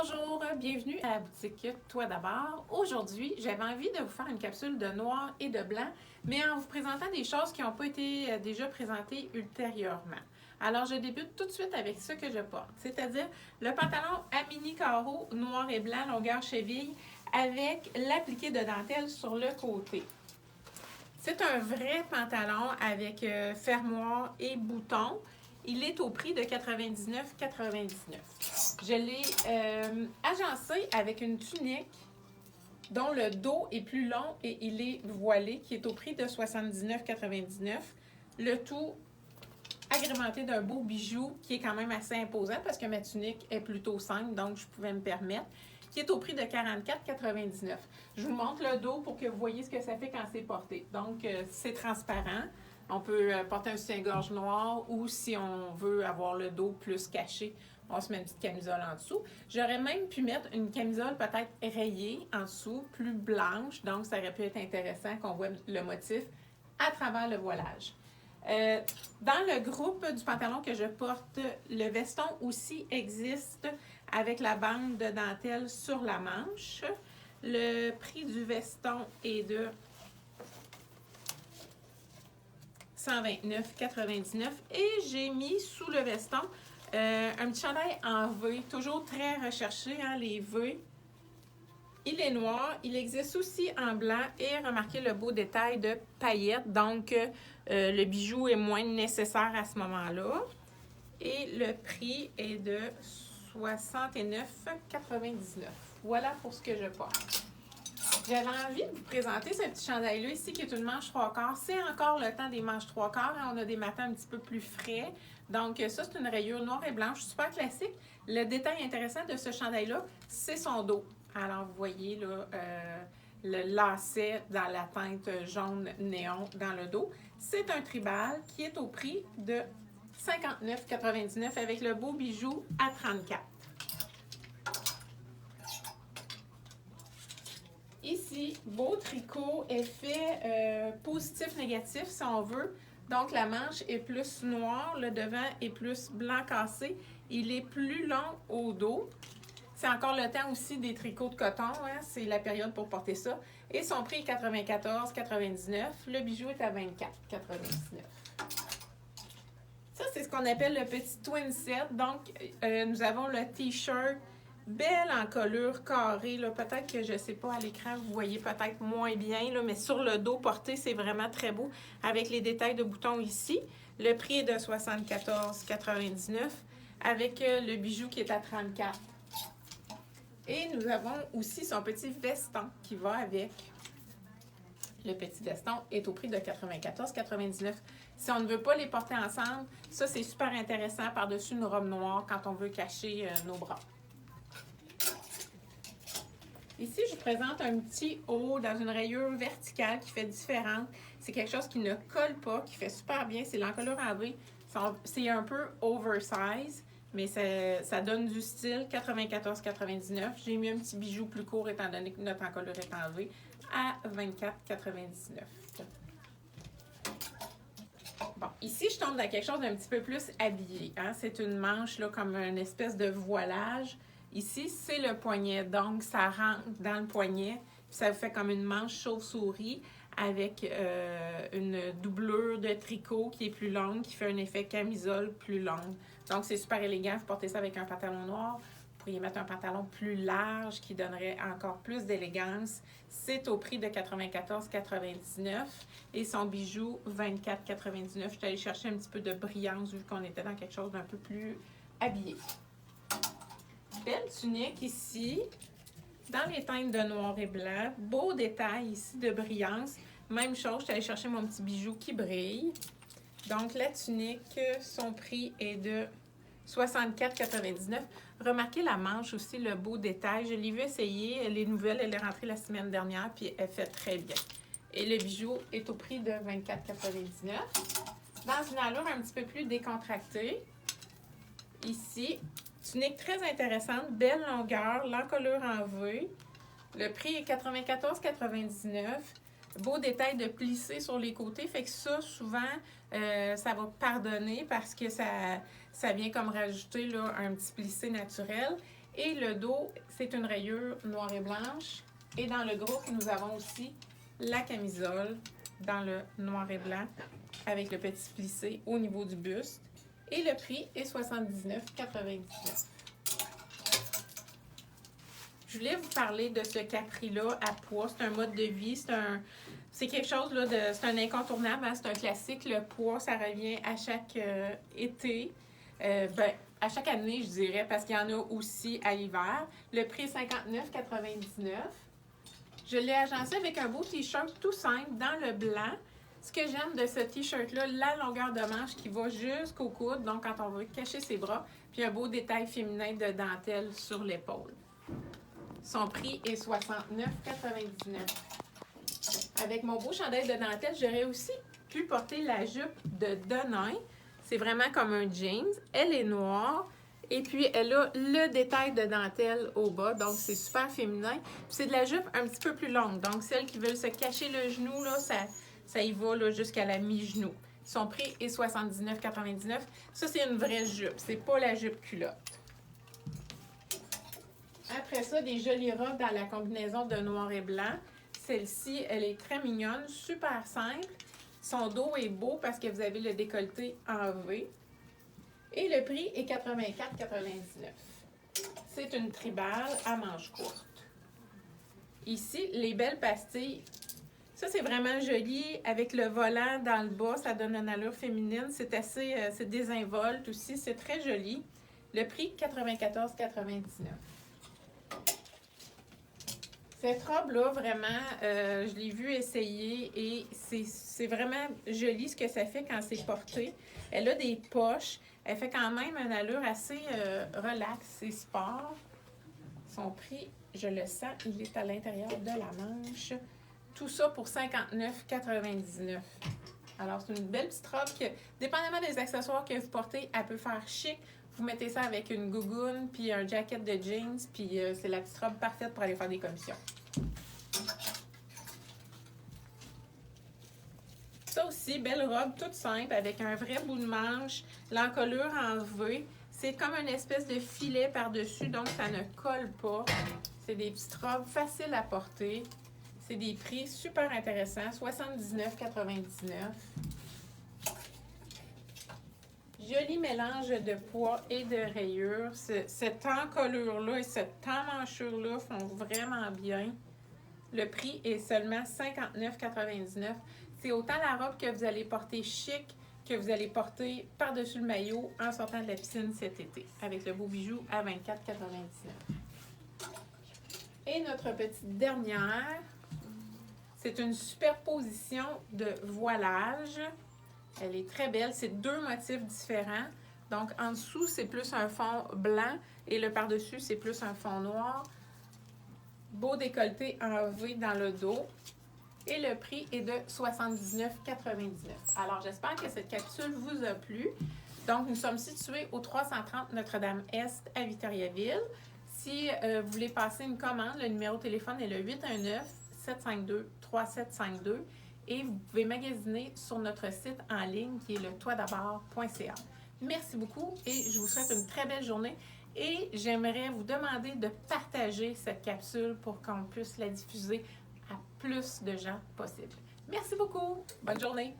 Bonjour, bienvenue à la boutique Toi d'abord. Aujourd'hui, j'avais envie de vous faire une capsule de noir et de blanc, mais en vous présentant des choses qui n'ont pas été déjà présentées ultérieurement. Alors, je débute tout de suite avec ce que je porte, c'est-à-dire le pantalon à mini carreau noir et blanc, longueur cheville, avec l'appliqué de dentelle sur le côté. C'est un vrai pantalon avec fermoir et boutons. Il est au prix de 99,99. Je l'ai agencé avec une tunique dont le dos est plus long et il est voilé, qui est au prix de 79,99. Le tout agrémenté d'un beau bijou qui est quand même assez imposant parce que ma tunique est plutôt simple, donc je pouvais me permettre, qui est au prix de 44,99. Je vous montre le dos pour que vous voyez ce que ça fait quand c'est porté. Donc, c'est transparent. On peut porter un soutien-gorge noir ou si on veut avoir le dos plus caché, on se met une petite camisole en dessous. J'aurais même pu mettre une camisole peut-être rayée en dessous, plus blanche. Donc, ça aurait pu être intéressant qu'on voit le motif à travers le voilage. Dans le groupe du pantalon que je porte, le veston aussi existe avec la bande de dentelle sur la manche. Le prix du veston est de 129,99 et j'ai mis sous le veston un petit chandail en V, toujours très recherché, hein, les V. Il est noir, il existe aussi en blanc et remarquez le beau détail de paillettes, donc le bijou est moins nécessaire à ce moment-là. Et le prix est de 69,99. Voilà pour ce que je porte. J'avais envie de vous présenter ce petit chandail-là ici qui est une manche 3/4. C'est encore le temps des manches 3/4. On a des matins un petit peu plus frais. Donc ça, c'est une rayure noire et blanche, super classique. Le détail intéressant de ce chandail-là, c'est son dos. Alors, vous voyez là, le lacet dans la teinte jaune néon dans le dos. C'est un tribal qui est au prix de 59,99 avec le beau bijou à 34. Ici, beau tricot, effet positif-négatif si on veut. Donc, la manche est plus noire, le devant est plus blanc cassé. Il est plus long au dos. C'est encore le temps aussi des tricots de coton, hein? C'est la période pour porter ça. Et son prix est 94,99. Le bijou est à 24,99. Ça, c'est ce qu'on appelle le petit twin set. Donc, nous avons le t-shirt belle en colure carrée. Peut-être que, je ne sais pas, à l'écran, vous voyez peut-être moins bien, là, mais sur le dos porté, c'est vraiment très beau avec les détails de boutons ici. Le prix est de 74,99 avec le bijou qui est à 34. Et nous avons aussi son petit veston qui va avec. Le petit veston est au prix de 94,99. Si on ne veut pas les porter ensemble, ça c'est super intéressant par-dessus une robe noire quand on veut cacher nos bras. Ici, je vous présente un petit haut dans une rayure verticale qui fait différente. C'est quelque chose qui ne colle pas, qui fait super bien. C'est l'encolure en V. C'est un peu oversize, mais ça donne du style. 94,99. J'ai mis un petit bijou plus court étant donné que notre encolure est en V à 24,99. Bon, ici, je tombe dans quelque chose d'un petit peu plus habillé. Hein? C'est une manche là, comme une espèce de voilage. Ici, c'est le poignet, donc ça rentre dans le poignet, puis ça vous fait comme une manche chauve-souris avec une doublure de tricot qui est plus longue, qui fait un effet camisole plus longue. Donc, c'est super élégant, vous portez ça avec un pantalon noir. Vous pourriez mettre un pantalon plus large qui donnerait encore plus d'élégance. C'est au prix de 94,99 et son bijou 24,99. Je suis allée chercher un petit peu de brillance vu qu'on était dans quelque chose d'un peu plus habillé. Belle tunique ici, dans les teintes de noir et blanc. Beau détail ici de brillance. Même chose, je suis allée chercher mon petit bijou qui brille. Donc, la tunique, son prix est de 64,99. Remarquez la manche aussi, le beau détail. Je l'ai vu essayer. Elle est nouvelle, elle est rentrée la semaine dernière, puis elle fait très bien. Et le bijou est au prix de 24,99. Dans une allure un petit peu plus décontractée, ici, tunique très intéressante, belle longueur, l'encolure en V. Le prix est 94,99. Beau détail de plissé sur les côtés. Fait que ça, souvent, ça va pardonner parce que ça vient comme rajouter là, un petit plissé naturel. Et le dos, c'est une rayure noire et blanche. Et dans le groupe, nous avons aussi la camisole dans le noir et blanc avec le petit plissé au niveau du buste. Et le prix est 79,99. Je voulais vous parler de ce capri-là à pois. C'est un mode de vie, c'est quelque chose là, c'est un incontournable, hein? C'est un classique. Le pois, ça revient à chaque été. À chaque année, je dirais, parce qu'il y en a aussi à l'hiver. Le prix est 59,99. Je l'ai agencé avec un beau t-shirt tout simple dans le blanc. Ce que j'aime de ce t-shirt-là, la longueur de manche qui va jusqu'au coude, donc quand on veut cacher ses bras, puis un beau détail féminin de dentelle sur l'épaule. Son prix est 69,99. Avec mon beau chandail de dentelle, j'aurais aussi pu porter la jupe de Denain. C'est vraiment comme un jeans. Elle est noire. Et puis, elle a le détail de dentelle au bas. Donc, c'est super féminin. C'est de la jupe un petit peu plus longue. Donc, celles qui veulent se cacher le genou, là, ça y va là, jusqu'à la mi-genou. Son prix est 79,99. Ça, c'est une vraie jupe. C'est pas la jupe culotte. Après ça, des jolies robes dans la combinaison de noir et blanc. Celle-ci, elle est très mignonne, super simple. Son dos est beau parce que vous avez le décolleté en V. Et le prix est 84,99. C'est une tribale à manches courtes. Ici, les belles pastilles. Ça, c'est vraiment joli. Avec le volant dans le bas, ça donne une allure féminine. C'est assez, c'est désinvolte aussi. C'est très joli. Le prix, 94,99. Cette robe-là, vraiment, je l'ai vue essayer et c'est vraiment joli ce que ça fait quand c'est porté. Elle a des poches. Elle fait quand même une allure assez relax et sport. Son prix, je le sens, il est à l'intérieur de la manche. Tout ça pour 59,99. Alors, c'est une belle petite robe que, dépendamment des accessoires que vous portez, elle peut faire chic. Vous mettez ça avec une gougoune puis un jacket de jeans, puis c'est la petite robe parfaite pour aller faire des commissions. Ça aussi, belle robe toute simple avec un vrai bout de manche, l'encolure en V. C'est comme une espèce de filet par-dessus, donc ça ne colle pas. C'est des petites robes faciles à porter. C'est des prix super intéressants, 79,99. Joli mélange de poids et de rayures. Cette encolure-là et cette emmanchure-là font vraiment bien. Le prix est seulement 59,99. C'est autant la robe que vous allez porter chic que vous allez porter par-dessus le maillot en sortant de la piscine cet été, avec le beau bijou à 24,99. Et notre petite dernière, c'est une superposition de voilage. Elle est très belle. C'est deux motifs différents. Donc, en dessous, c'est plus un fond blanc et le par-dessus, c'est plus un fond noir. Beau décolleté en V dans le dos. Et le prix est de 79,99. Alors, j'espère que cette capsule vous a plu. Donc, nous sommes situés au 330 Notre-Dame-Est à Victoriaville. Si vous voulez passer une commande, le numéro de téléphone est le 819-752-3752 et vous pouvez magasiner sur notre site en ligne qui est le toitdabord.ca. Merci beaucoup et je vous souhaite une très belle journée. Et j'aimerais vous demander de partager cette capsule pour qu'on puisse la diffuser à plus de gens possible. Merci beaucoup. Bonne journée.